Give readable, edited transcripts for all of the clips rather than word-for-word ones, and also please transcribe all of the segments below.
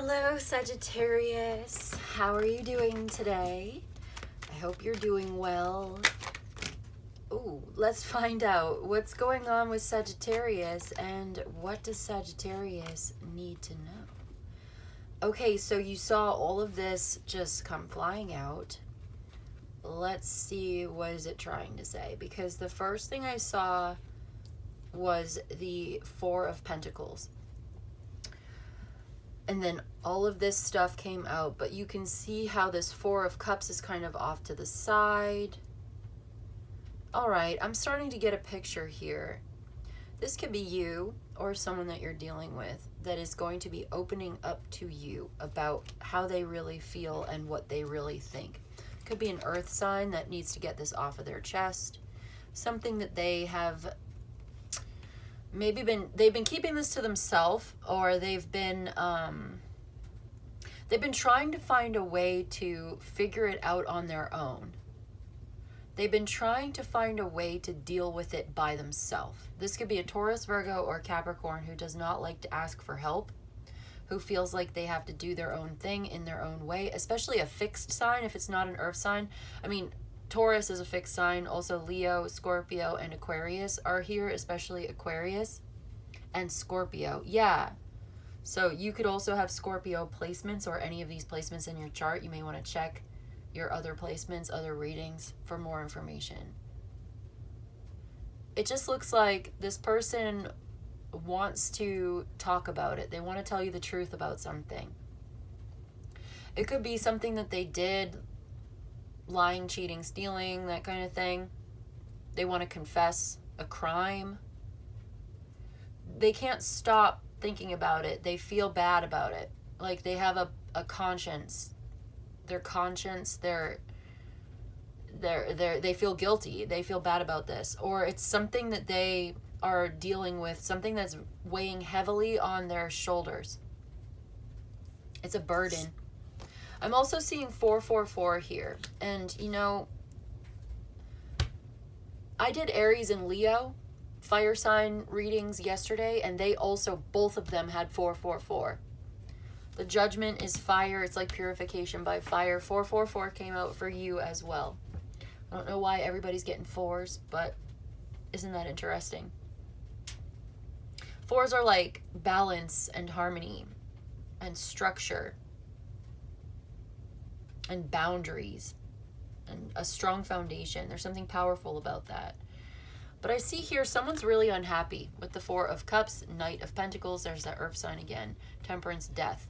Hello, Sagittarius. How are you doing today? I hope you're doing well. Ooh, let's find out what's going on with Sagittarius and what does Sagittarius need to know. Okay, so you saw all of this just come flying out. Let's see, what is it trying to say? Because the first thing I saw was the Four of Pentacles. And then all of this stuff came out, but you can see how this Four of Cups is kind of off to the side. All right, I'm starting to get a picture here. This could be you or someone that you're dealing with that is going to be opening up to you about how they really feel and what they really think. Could be an earth sign that needs to get this off of their chest. Something that they have maybe they've been keeping this to themselves, or they've been trying to find a way to figure it out on their own. They've been trying to find a way to deal with it by themselves. This could be a Taurus, Virgo, or Capricorn who does not like to ask for help, who feels like they have to do their own thing in their own way, especially a fixed sign if it's not an earth sign. I mean, Taurus is a fixed sign. Also Leo, Scorpio, and Aquarius are here, especially Aquarius and Scorpio. Yeah. So you could also have Scorpio placements or any of these placements in your chart. You may want to check your other placements, other readings for more information. It just looks like this person wants to talk about it. They want to tell you the truth about something. It could be something that they did, lying, cheating, stealing, that kind of thing. They want to confess a crime. They can't stop thinking about it. They feel bad about it. Like they have a conscience. Their conscience, they feel guilty. They feel bad about this. Or it's something that they are dealing with, something that's weighing heavily on their shoulders. It's a burden. I'm also seeing 444 here. And, you know, I did Aries and Leo fire sign readings yesterday, and they also, both of them had 444. The Judgment is fire. It's like purification by fire. 444 came out for you as well. I don't know why everybody's getting fours, but isn't that interesting? Fours are like balance and harmony and structure and boundaries and a strong foundation. There's something powerful about that. But I see here someone's really unhappy with the Four of Cups, Knight of Pentacles. There's that earth sign again. Temperance, death.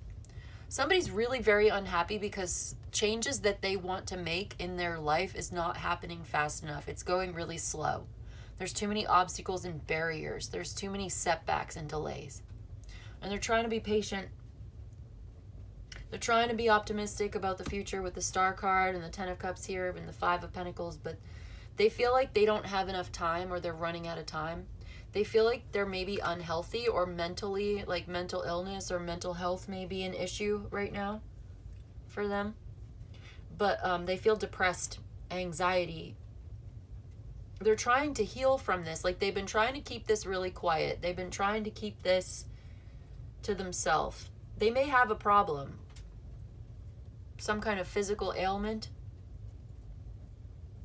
Somebody's really very unhappy because changes that they want to make in their life is not happening fast enough. It's going really slow. There's too many obstacles and barriers. There's too many setbacks and delays. And they're trying to be patient. They're trying to be optimistic about the future with the Star card and the Ten of Cups here and the Five of Pentacles, but they feel like they don't have enough time, or they're running out of time. They feel like they're maybe unhealthy or mentally, like mental illness or mental health may be an issue right now for them. But they feel depressed, anxiety. They're trying to heal from this. Like they've been trying to keep this really quiet. They've been trying to keep this to themselves. They may have a problem. Some kind of physical ailment.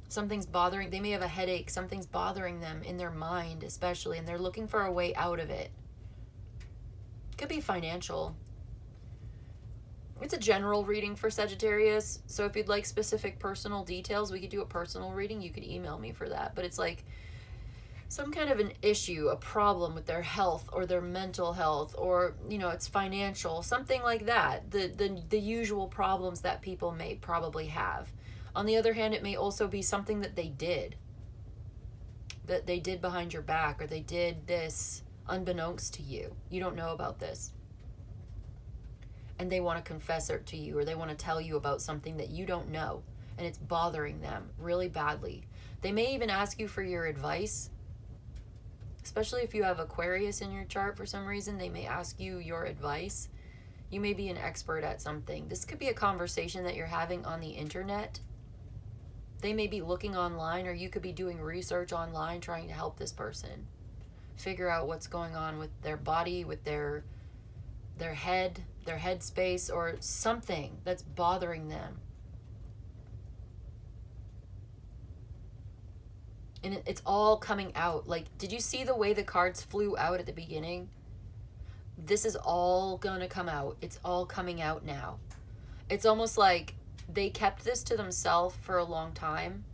Something's bothering, they may have a headache, something's bothering them in their mind especially, and they're looking for a way out of it. Could be financial. It's a general reading for Sagittarius, so if you'd like specific personal details, we could do a personal reading. You could email me for that. But it's like some kind of an issue, a problem with their health or their mental health, or, you know, it's financial, something like that. The usual problems that people may probably have. On the other hand, it may also be something that they did behind your back, or they did this unbeknownst to you. You don't know about this. And they want to confess it to you, or they want to tell you about something that you don't know, and it's bothering them really badly. They may even ask you for your advice, especially if you have Aquarius in your chart for some reason. They may ask you your advice. You may be an expert at something. This could be a conversation that you're having on the internet. They may be looking online, or you could be doing research online trying to help this person figure out what's going on with their body, with their their head, their headspace, or something that's bothering them. And it's all coming out. Like, did you see the way the cards flew out at the beginning? This is all gonna come out. It's all coming out now. It's almost like they kept this to themselves for a long time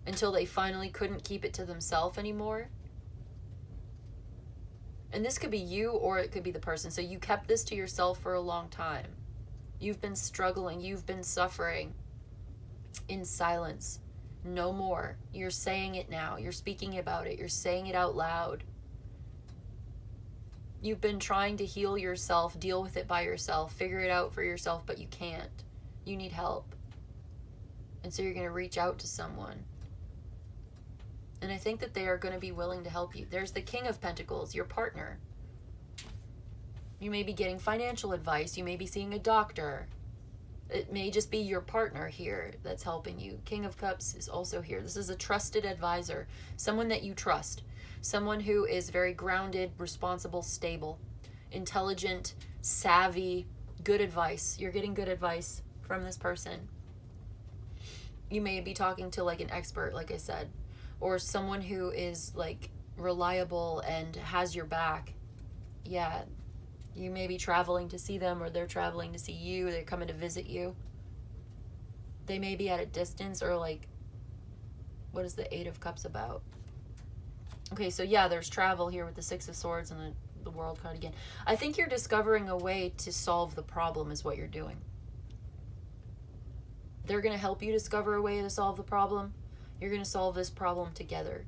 until they finally couldn't keep it to themselves anymore. And this could be you, or it could be the person. So you kept this to yourself for a long time. You've been struggling. You've been suffering in silence. No more. You're saying it now. You're speaking about it. You're saying it out loud. You've been trying to heal yourself, deal with it by yourself, figure it out for yourself, but you can't. You need help. And so you're going to reach out to someone. And I think that they are going to be willing to help you. There's the King of Pentacles, your partner. You may be getting financial advice. You may be seeing a doctor. It may just be your partner here that's helping you. King of Cups is also here. This is a trusted advisor, someone that you trust, someone who is very grounded, responsible, stable, intelligent, savvy, good advice. You're getting good advice from this person. You may be talking to like an expert, like I said, or someone who is like reliable and has your back. Yeah. You may be traveling to see them, or they're traveling to see you. They're coming to visit you. They may be at a distance, or like, what is the Eight of Cups about? Okay, so yeah, there's travel here with the Six of Swords and the World card again. I think you're discovering a way to solve the problem is what you're doing. They're going to help you discover a way to solve the problem. You're going to solve this problem together.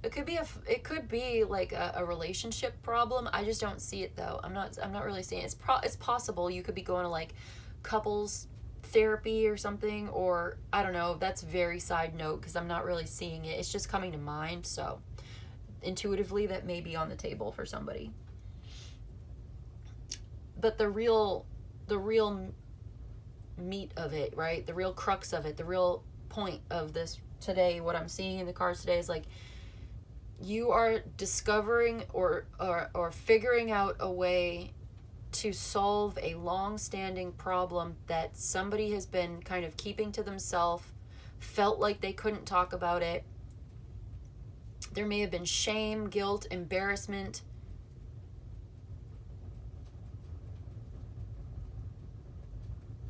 It could be like a relationship problem. I just don't see it though. I'm not really seeing it. It's possible you could be going to like couples therapy or something, or I don't know. That's very side note because I'm not really seeing it. It's just coming to mind. So intuitively that may be on the table for somebody. But the real meat of it, right? The real crux of it, the real point of this today, what I'm seeing in the cards today is like, you are discovering or figuring out a way to solve a long-standing problem that somebody has been kind of keeping to themselves, felt like they couldn't talk about it. There may have been shame, guilt, embarrassment.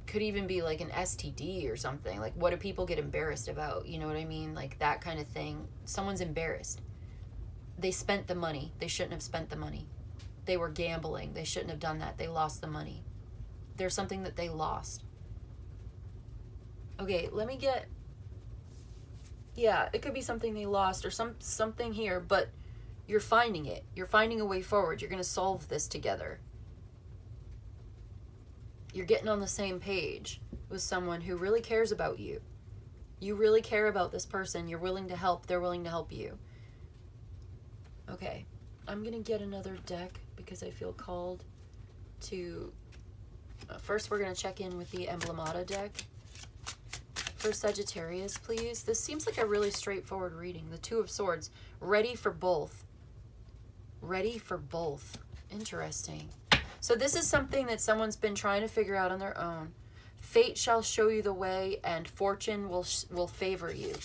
Could even be like an STD or something. Like, what do people get embarrassed about? You know what I mean? Like that kind of thing. Someone's embarrassed. They spent the money. They shouldn't have spent the money. They were gambling. They shouldn't have done that. They lost the money. There's something that they lost. Okay, let me get... Yeah, it could be something they lost or something here, but you're finding it. You're finding a way forward. You're going to solve this together. You're getting on the same page with someone who really cares about you. You really care about this person. You're willing to help. They're willing to help you. Okay, I'm going to get another deck because I feel called to... first, we're going to check in with the Emblemata deck. For Sagittarius, please. This seems like a really straightforward reading. The Two of Swords. Ready for both. Ready for both. Interesting. So this is something that someone's been trying to figure out on their own. Fate shall show you the way, and fortune will favor you.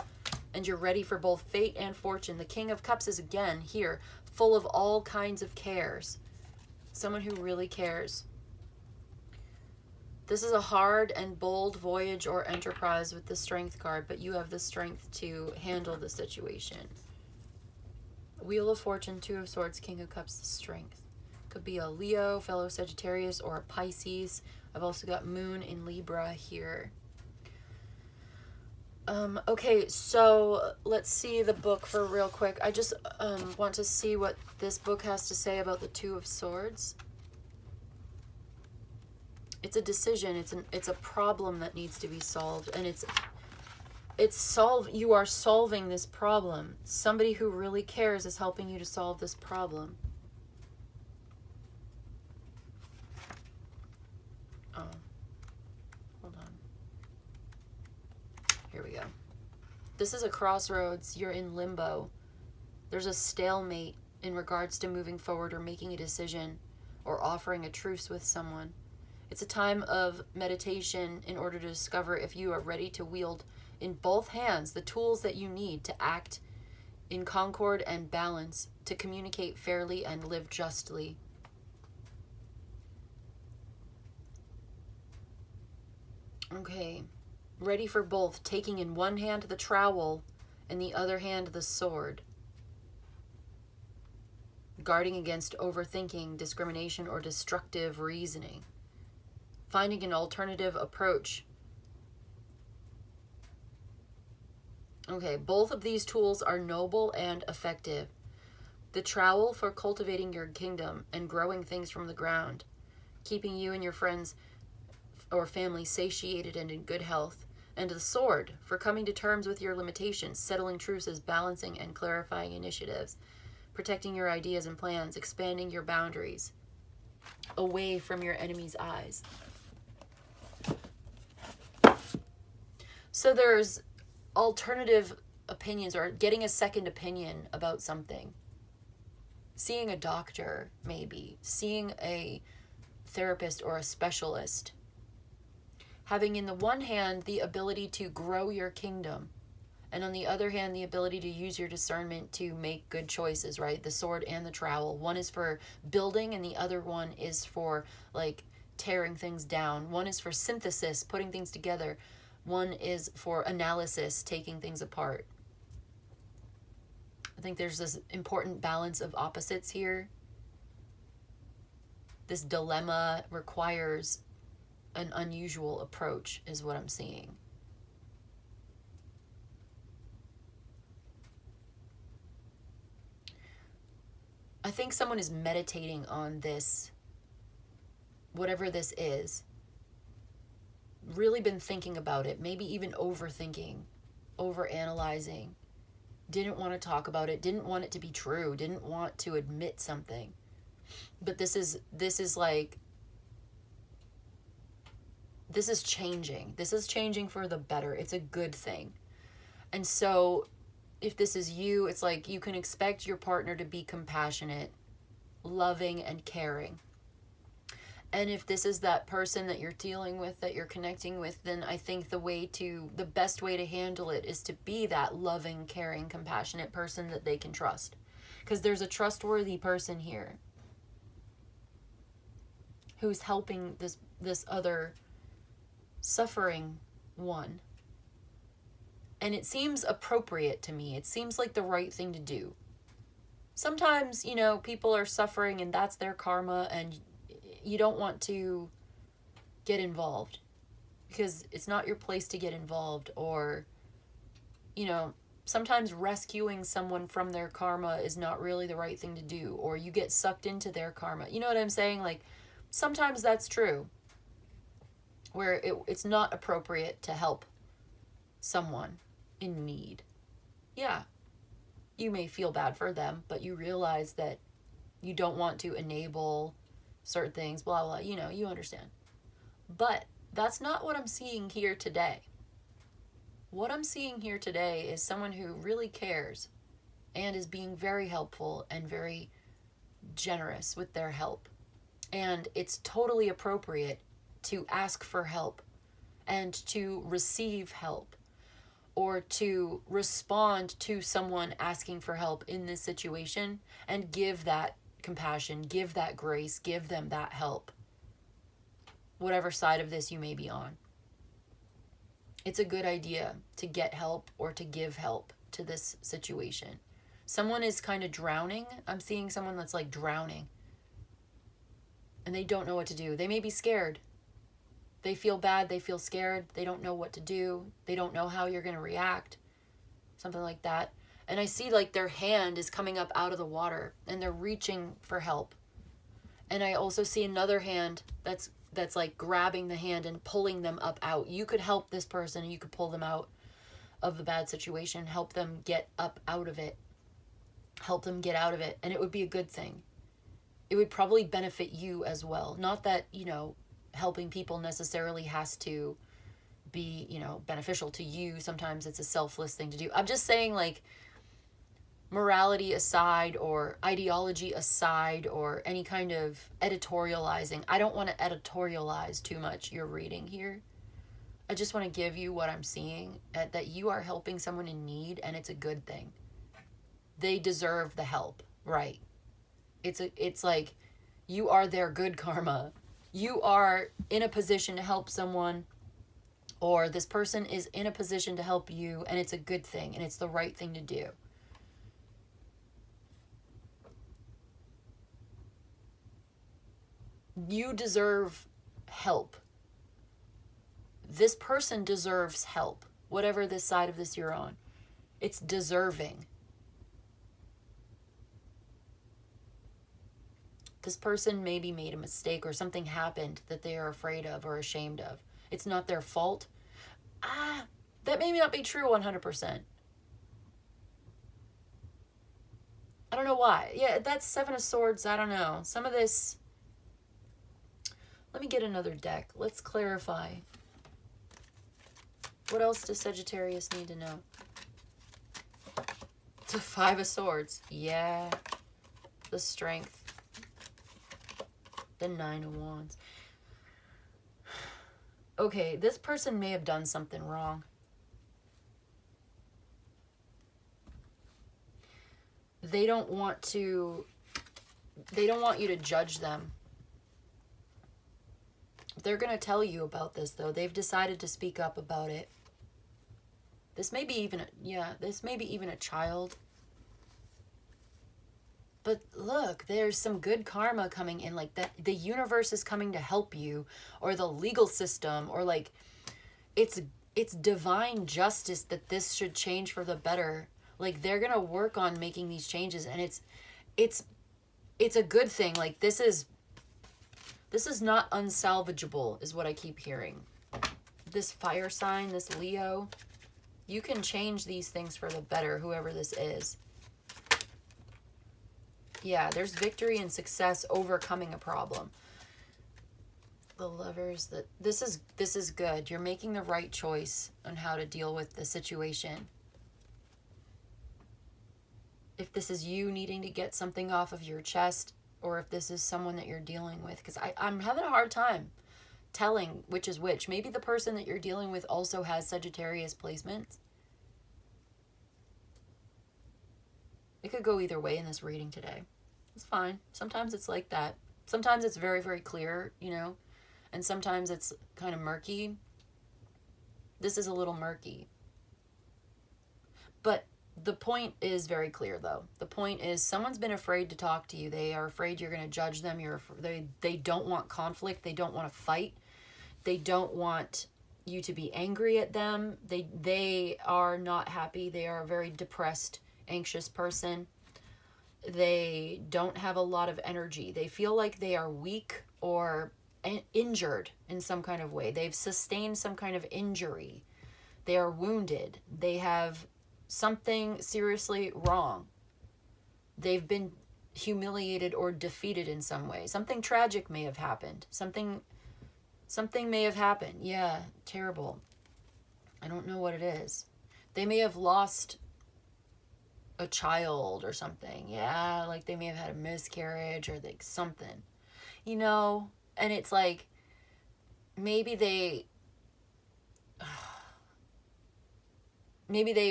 And you're ready for both fate and fortune. The King of Cups is again here, full of all kinds of cares. Someone who really cares. This is a hard and bold voyage or enterprise with the Strength card, but you have the strength to handle the situation. Wheel of Fortune, Two of Swords, King of Cups, the strength. Could be a Leo, fellow Sagittarius, or a Pisces. I've also got Moon in Libra here. Okay, so let's see the book for real quick. I just want to see what this book has to say about the Two of Swords. It's a decision. It's a problem that needs to be solved, and you are solving this problem. Somebody who really cares is helping you to solve this problem. Oh, hold on. Here we go. This is a crossroads. You're in limbo. There's a stalemate in regards to moving forward or making a decision. or offering a truce with someone. It's a time of meditation in order to discover if you are ready to wield in both hands the tools that you need to act in concord and balance, to communicate fairly and live justly. Okay, ready for both, taking in one hand the trowel and the other hand the sword. Guarding against overthinking, discrimination, or destructive reasoning. Finding an alternative approach. Okay, both of these tools are noble and effective. The trowel for cultivating your kingdom and growing things from the ground, keeping you and your friends or family satiated and in good health. And the sword for coming to terms with your limitations, settling truces, balancing and clarifying initiatives, protecting your ideas and plans, expanding your boundaries away from your enemy's eyes. So there's alternative opinions, or getting a second opinion about something. Seeing a doctor, maybe. Seeing a therapist or a specialist. Having in the one hand the ability to grow your kingdom, and on the other hand the ability to use your discernment to make good choices, right? The sword and the trowel. One is for building and the other one is for like tearing things down. One is for synthesis, putting things together. One is for analysis, taking things apart. I think there's this important balance of opposites here. This dilemma requires an unusual approach, is what I'm seeing. I think someone is meditating on this, whatever this is. Really been thinking about it, maybe even overthinking, overanalyzing. Didn't want to talk about it, didn't want it to be true, didn't want to admit something. But this is changing. This is changing for the better. It's a good thing. And so if this is you, it's like you can expect your partner to be compassionate, loving, and caring. And if this is that person that you're dealing with, that you're connecting with, then I think the best way to handle it is to be that loving, caring, compassionate person that they can trust. Because there's a trustworthy person here who's helping this other suffering one. And it seems appropriate to me. It seems like the right thing to do. Sometimes, people are suffering and that's their karma, and you don't want to get involved because it's not your place to get involved. Or, sometimes rescuing someone from their karma is not really the right thing to do, or you get sucked into their karma. You know what I'm saying? Like, sometimes that's true, where it's not appropriate to help someone in need. Yeah, you may feel bad for them, but you realize that you don't want to enable certain things, blah, blah, you understand. But that's not what I'm seeing here today. What I'm seeing here today is someone who really cares and is being very helpful and very generous with their help. And it's totally appropriate to ask for help and to receive help, or to respond to someone asking for help in this situation and give that compassion, give that grace, give them that help, whatever side of this you may be on. It's a good idea to get help or to give help to this situation. Someone is kind of drowning. I'm seeing someone that's like drowning and they don't know what to do. They may be scared. They feel bad. They feel scared. They don't know what to do. They don't know how you're going to react. Something like that. And I see like their hand is coming up out of the water and they're reaching for help. And I also see another hand that's like grabbing the hand and pulling them up out. You could help this person and you could pull them out of the bad situation, help them get up out of it, help them get out of it. And it would be a good thing. It would probably benefit you as well. Not that, helping people necessarily has to be, beneficial to you. Sometimes it's a selfless thing to do. I'm just saying, like, morality aside or ideology aside or any kind of editorializing. I don't want to editorialize too much your reading here. I just want to give you what I'm seeing, that you are helping someone in need, and it's a good thing. They deserve the help, right? It's like you are their good karma. You are in a position to help someone, or this person is in a position to help you, and it's a good thing, and it's the right thing to do. You deserve help. This person deserves help, whatever this side of this you're on. It's deserving. This person maybe made a mistake or something happened that they are afraid of or ashamed of. It's not their fault. That may not be true 100%. I don't know why. Yeah, that's Seven of Swords. I don't know. Some of this... Let me get another deck. Let's clarify. What else does Sagittarius need to know? The Five of Swords. Yeah. The Strength. The Nine of Wands. Okay, this person may have done something wrong. They don't want you to judge them. They're going to tell you about this, though. They've decided to speak up about it. This may be even a child. But look, there's some good karma coming in, like that the universe is coming to help you, or the legal system, or like it's divine justice that this should change for the better. Like they're going to work on making these changes, and it's a good thing. Like this is not unsalvageable is what I keep hearing. This fire sign, this Leo, you can change these things for the better, whoever this is. Yeah, there's victory and success overcoming a problem. The Lovers, this is good. You're making the right choice on how to deal with the situation. If this is you needing to get something off of your chest, or if this is someone that you're dealing with, because I'm having a hard time telling which is which. Maybe the person that you're dealing with also has Sagittarius placements. It could go either way in this reading today. It's fine. Sometimes it's like that. Sometimes it's very, very clear, and sometimes it's kind of murky. This is a little murky. But the point is very clear, though. The point is someone's been afraid to talk to you. They are afraid you're going to judge them. They don't want conflict. They don't want to fight. They don't want you to be angry at them. They are not happy. They are a very depressed, anxious person. They don't have a lot of energy. They feel like they are weak or injured in some kind of way. They've sustained some kind of injury. They are wounded. They have something seriously wrong. They've been humiliated or defeated in some way. Something tragic may have happened. Something may have happened. Yeah, terrible. I don't know what it is. They may have lost a child or something. Yeah, like they may have had a miscarriage or like something. And it's like maybe they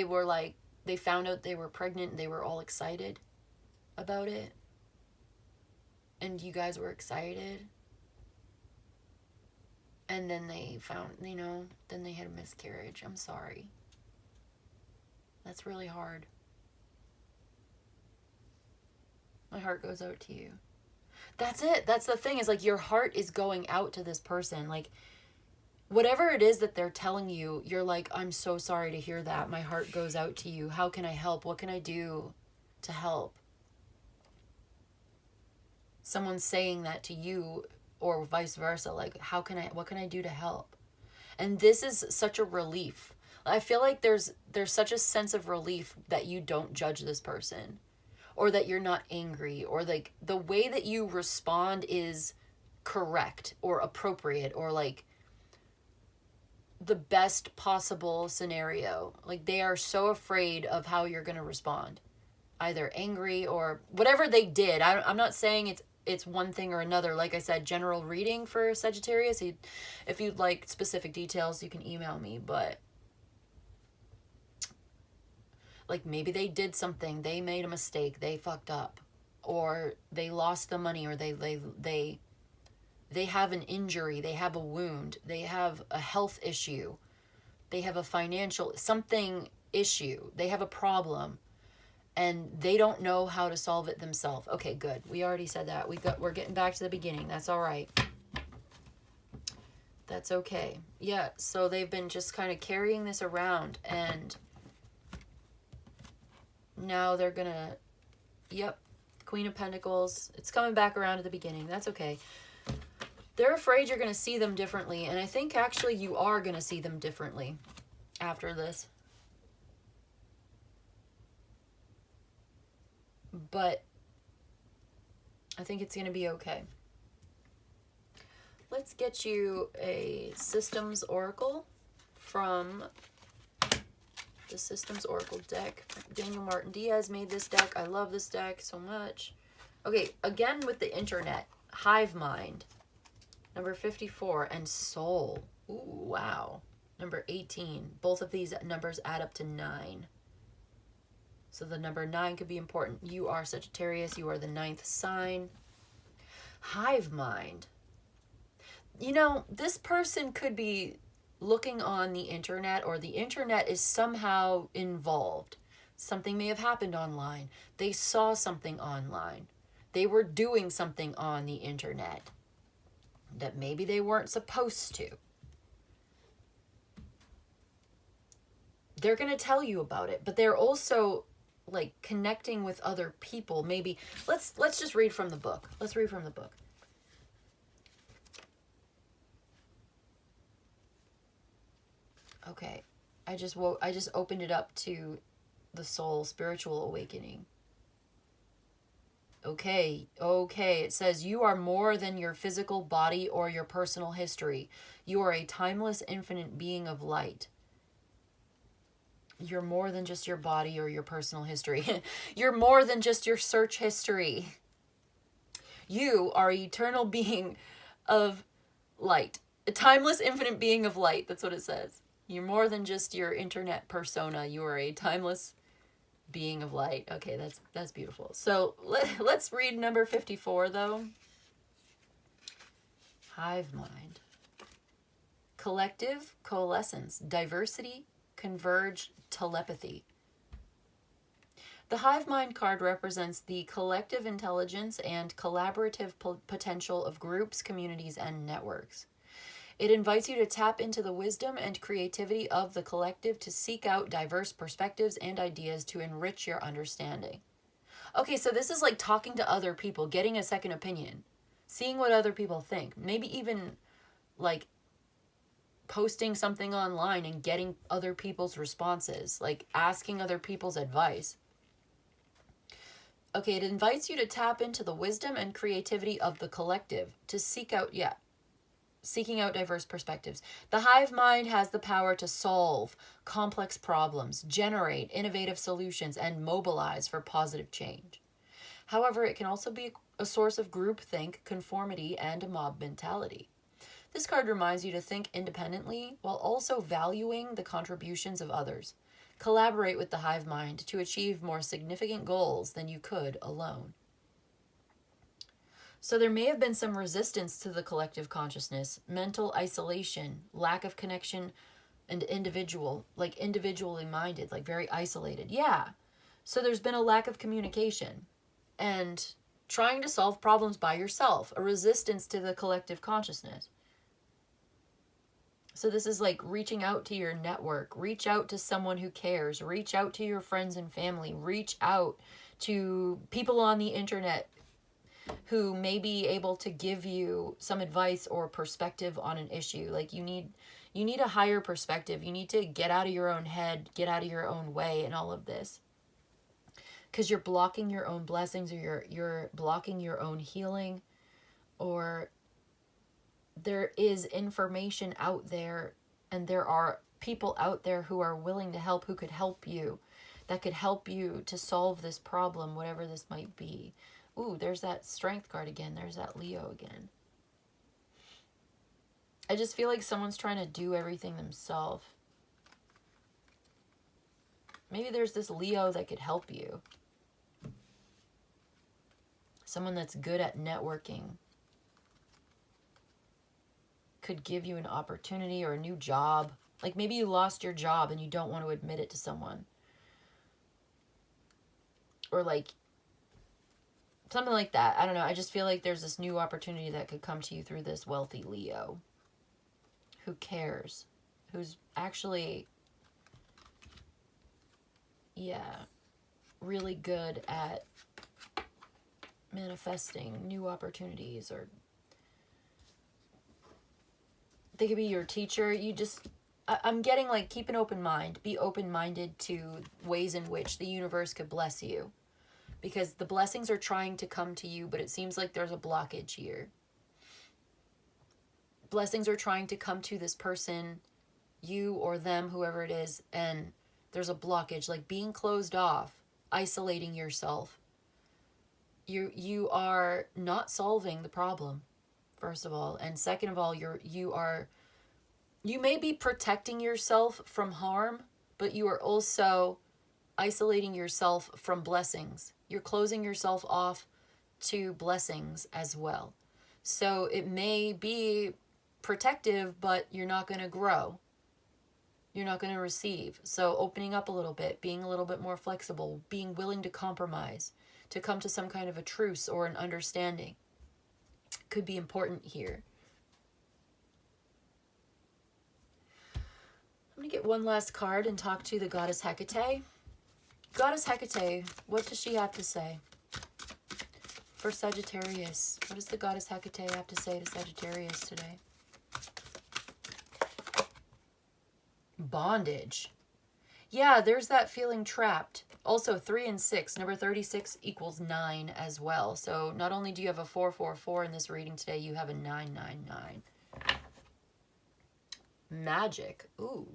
were like, they found out they were pregnant and they were all excited about it. And you guys were excited. And then they found, then they had a miscarriage. I'm sorry. That's really hard. My heart goes out to you. That's it. That's the thing, is like your heart is going out to this person. Like whatever it is that they're telling you, you're like, I'm so sorry to hear that. My heart goes out to you. How can I help? What can I do to help? Someone's saying that to you, or vice versa. Like, what can I do to help? And this is such a relief. I feel like there's such a sense of relief that you don't judge this person, or that you're not angry, or like the way that you respond is correct or appropriate, or like the best possible scenario. Like they are so afraid of how you're going to respond. either angry or whatever they did. I'm not saying it's one thing or another. Like I said, general reading for Sagittarius. If you'd like specific details, you can email me. But like maybe they did something, they made a mistake, they fucked up, or they lost the money, or they have an injury, they have a wound, they have a health issue, they have a financial something issue, they have a problem, and they don't know how to solve it themselves. Okay, good. We already said that. We're getting back to the beginning. That's all right. That's okay. Yeah, so they've been just kind of carrying this around, and now they're gonna, yep, Queen of Pentacles. It's coming back around at the beginning. That's okay. They're afraid you're going to see them differently, and I think actually you are going to see them differently after this. But I think it's going to be okay. Let's get you a Systems Oracle from the Systems Oracle deck. Daniel Martin Diaz made this deck. I love this deck so much. Okay, again with the internet. Hive Mind. Number 54. And Soul. Ooh, wow. Number 18. Both of these numbers add up to 9. So the number 9 could be important. You are Sagittarius. You are the 9th sign. Hive Mind. You know, this person could be looking on the internet, or the internet is somehow involved. Something may have happened online. They saw something online. They were doing something on the internet that maybe they weren't supposed to. They're going to tell you about it, but they're also like connecting with other people. Maybe let's just read from the book. Let's read from the book. Okay, I just opened it up to the soul, spiritual awakening. Okay, it says you are more than your physical body or your personal history. You are a timeless, infinite being of light. You're more than just your body or your personal history. You're more than just your search history. You are an eternal being of light. A timeless, infinite being of light. That's what it says. You're more than just your internet persona. You are a timeless being of light. Okay, that's beautiful. So let's read number 54, though. Hive Mind. Collective coalescence, diversity, converge, telepathy. The Hive Mind card represents the collective intelligence and collaborative potential of groups, communities, and networks. It invites you to tap into the wisdom and creativity of the collective to seek out diverse perspectives and ideas to enrich your understanding. Okay, so this is like talking to other people, getting a second opinion, seeing what other people think, maybe even like posting something online and getting other people's responses, like asking other people's advice. Okay, it invites you to tap into the wisdom and creativity of the collective to seeking out diverse perspectives. The Hive Mind has the power to solve complex problems, generate innovative solutions, and mobilize for positive change. However, it can also be a source of groupthink, conformity, and a mob mentality. This card reminds you to think independently while also valuing the contributions of others. Collaborate with the Hive Mind to achieve more significant goals than you could alone. So there may have been some resistance to the collective consciousness, mental isolation, lack of connection, and individually minded, like very isolated. Yeah. So there's been a lack of communication and trying to solve problems by yourself, a resistance to the collective consciousness. So this is like reaching out to your network, reach out to someone who cares, reach out to your friends and family, reach out to people on the internet who may be able to give you some advice or perspective on an issue. Like you need a higher perspective. You need to get out of your own head, get out of your own way in all of this. Because you're blocking your own blessings, or you're blocking your own healing, or there is information out there and there are people out there who are willing to help, who could help you. that could help you to solve this problem, whatever this might be. Ooh, there's that Strength card again. There's that Leo again. I just feel like someone's trying to do everything themselves. Maybe there's this Leo that could help you. Someone that's good at networking. Could give you an opportunity or a new job. Like maybe you lost your job and you don't want to admit it to someone. Or like something like that. I don't know. I just feel like there's this new opportunity that could come to you through this wealthy Leo. Who cares? Who's actually, yeah, really good at manifesting new opportunities. Or they could be your teacher. You just, I'm getting like, keep an open mind. Be open-minded to ways in which the universe could bless you. Because the blessings are trying to come to you, but it seems like there's a blockage here. Blessings are trying to come to this person, you or them, whoever it is, and there's a blockage, like being closed off, isolating yourself. You are not solving the problem, first of all, and second of all, you may be protecting yourself from harm, but you are also isolating yourself from blessings. You're closing yourself off to blessings as well. So it may be protective, but you're not going to grow. You're not going to receive. So opening up a little bit, being a little bit more flexible, being willing to compromise, to come to some kind of a truce or an understanding could be important here. I'm going to get one last card and talk to the goddess Hecate. Goddess Hecate, what does she have to say for Sagittarius? What does the goddess Hecate have to say to Sagittarius today? Bondage. Yeah, there's that feeling trapped. Also, 3 and 6. Number 36 equals 9 as well. So not only do you have a 444 in this reading today, you have a 999. Magic. Ooh.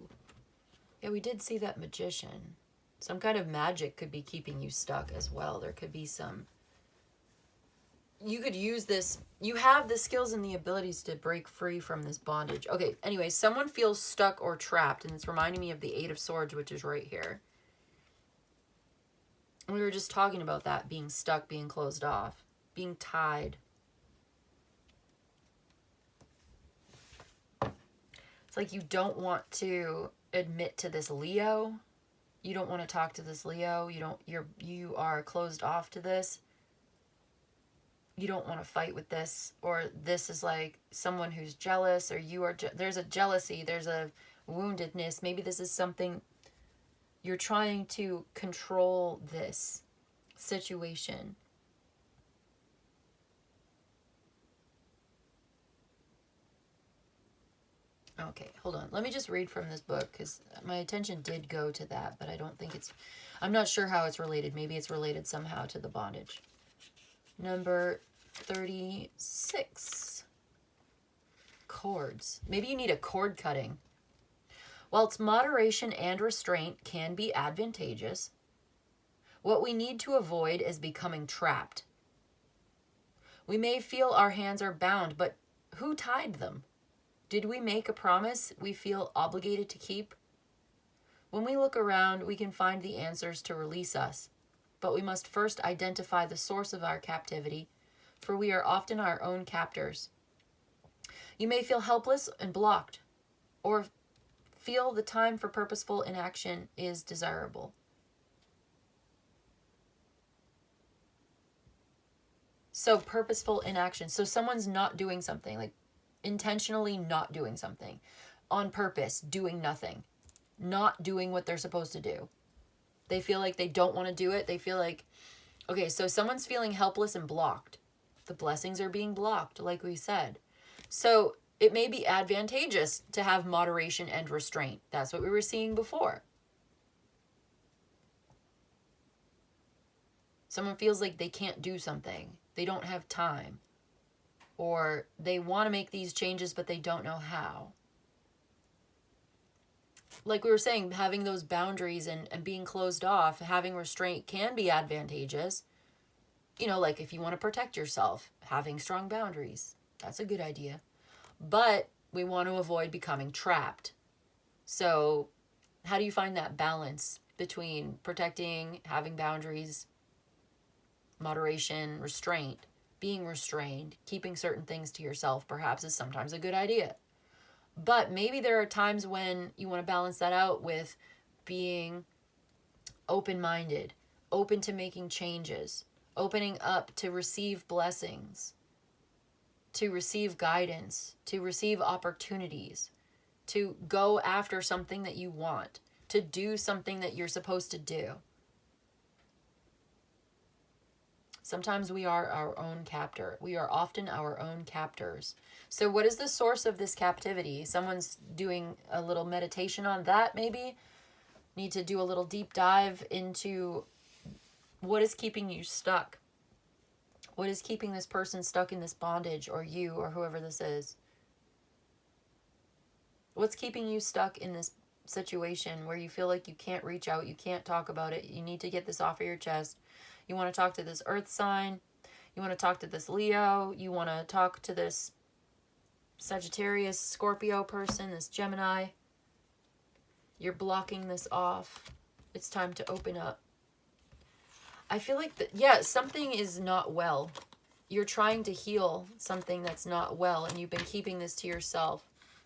Yeah, we did see that magician. Some kind of magic could be keeping you stuck as well. There could be some... You could use this. You have the skills and the abilities to break free from this bondage. Okay, anyway, someone feels stuck or trapped, and it's reminding me of the 8 of Swords, which is right here. We were just talking about that, being stuck, being closed off, being tied. It's like you don't want to admit to this Leo. You don't want to talk to this Leo. You are closed off to this. You don't want to fight with this, or this is like someone who's jealous, or you are, there's a jealousy, there's a woundedness. Maybe this is something you're trying to control this situation. Okay, hold on. Let me just read from this book, because my attention did go to that, but I don't think it's, I'm not sure how it's related. Maybe it's related somehow to the bondage. Number 36. Cords. Maybe you need a cord cutting. Whilst moderation and restraint can be advantageous, what we need to avoid is becoming trapped. We may feel our hands are bound, but who tied them? Did we make a promise we feel obligated to keep? When we look around, we can find the answers to release us, but we must first identify the source of our captivity, for we are often our own captors. You may feel helpless and blocked, or feel the time for purposeful inaction is desirable. So purposeful inaction. So someone's not doing something, like intentionally not doing something, on purpose, doing nothing, not doing what they're supposed to do. They feel like they don't want to do it. They feel like, okay, so someone's feeling helpless and blocked. The blessings are being blocked, like we said. So it may be advantageous to have moderation and restraint. That's what we were seeing before. Someone feels like they can't do something. They don't have time. Or they want to make these changes, but they don't know how. like we were saying, having those boundaries and being closed off, having restraint can be advantageous. You know, like if you want to protect yourself, having strong boundaries, that's a good idea. But we want to avoid becoming trapped. So how do you find that balance between protecting, having boundaries, moderation, restraint, being restrained, keeping certain things to yourself perhaps is sometimes a good idea. But maybe there are times when you want to balance that out with being open-minded, open to making changes, opening up to receive blessings, to receive guidance, to receive opportunities, to go after something that you want, to do something that you're supposed to do. Sometimes we are our own captor. We are often our own captors. So what is the source of this captivity? Someone's doing a little meditation on that, maybe. Need to do a little deep dive into what is keeping you stuck. What is keeping this person stuck in this bondage, or you, or whoever this is? What's keeping you stuck in this situation where you feel like you can't reach out, you can't talk about it, you need to get this off of your chest? You want to talk to this earth sign, you want to talk to this Leo, you want to talk to this Sagittarius, Scorpio person, this Gemini. You're blocking this off. It's time to open up. I feel like, something is not well. You're trying to heal something that's not well, and you've been keeping this to yourself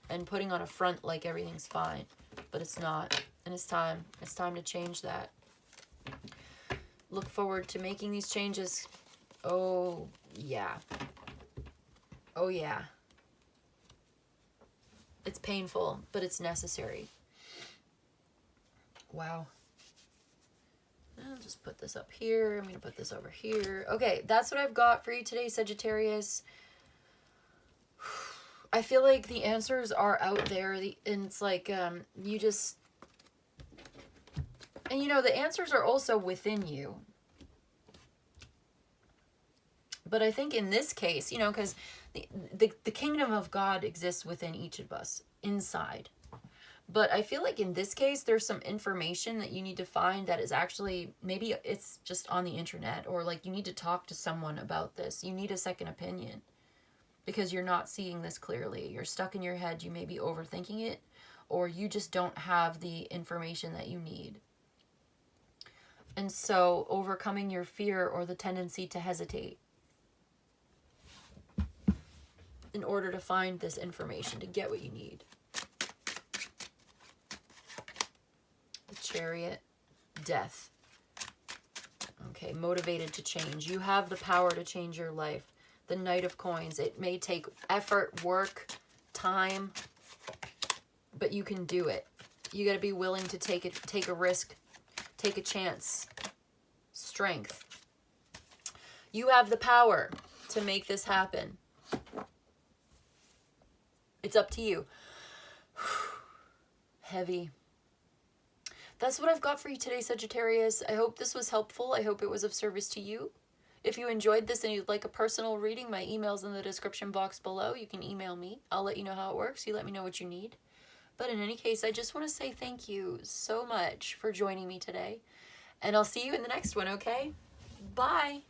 and putting on a front like everything's fine, but it's not. And it's time. It's time to change that. Look forward to making these changes. Oh, yeah. Oh, yeah. It's painful, but it's necessary. Wow. I'll just put this up here. I'm going to put this over here. Okay, that's what I've got for you today, Sagittarius. I feel like the answers are out there, and it's like you just... And you know, the answers are also within you. But I think in this case, you know, because the kingdom of God exists within each of us, inside. But I feel like in this case, there's some information that you need to find that is actually, maybe it's just on the internet, or like you need to talk to someone about this. You need a second opinion because you're not seeing this clearly. You're stuck in your head. You may be overthinking it, or you just don't have the information that you need. And so overcoming your fear or the tendency to hesitate in order to find this information, to get what you need. The Chariot, death. Okay, motivated to change. You have the power to change your life. The Knight of Coins. It may take effort, work, time, but you can do it. You got to be willing to take a risk, take a chance. Strength. You have the power to make this happen. It's up to you. Heavy. That's what I've got for you today, Sagittarius. I hope this was helpful. I hope it was of service to you. If you enjoyed this and you'd like a personal reading, my email's in the description box below. You can email me. I'll let you know how it works. You let me know what you need. But in any case, I just want to say thank you so much for joining me today. And I'll see you in the next one, okay? Bye.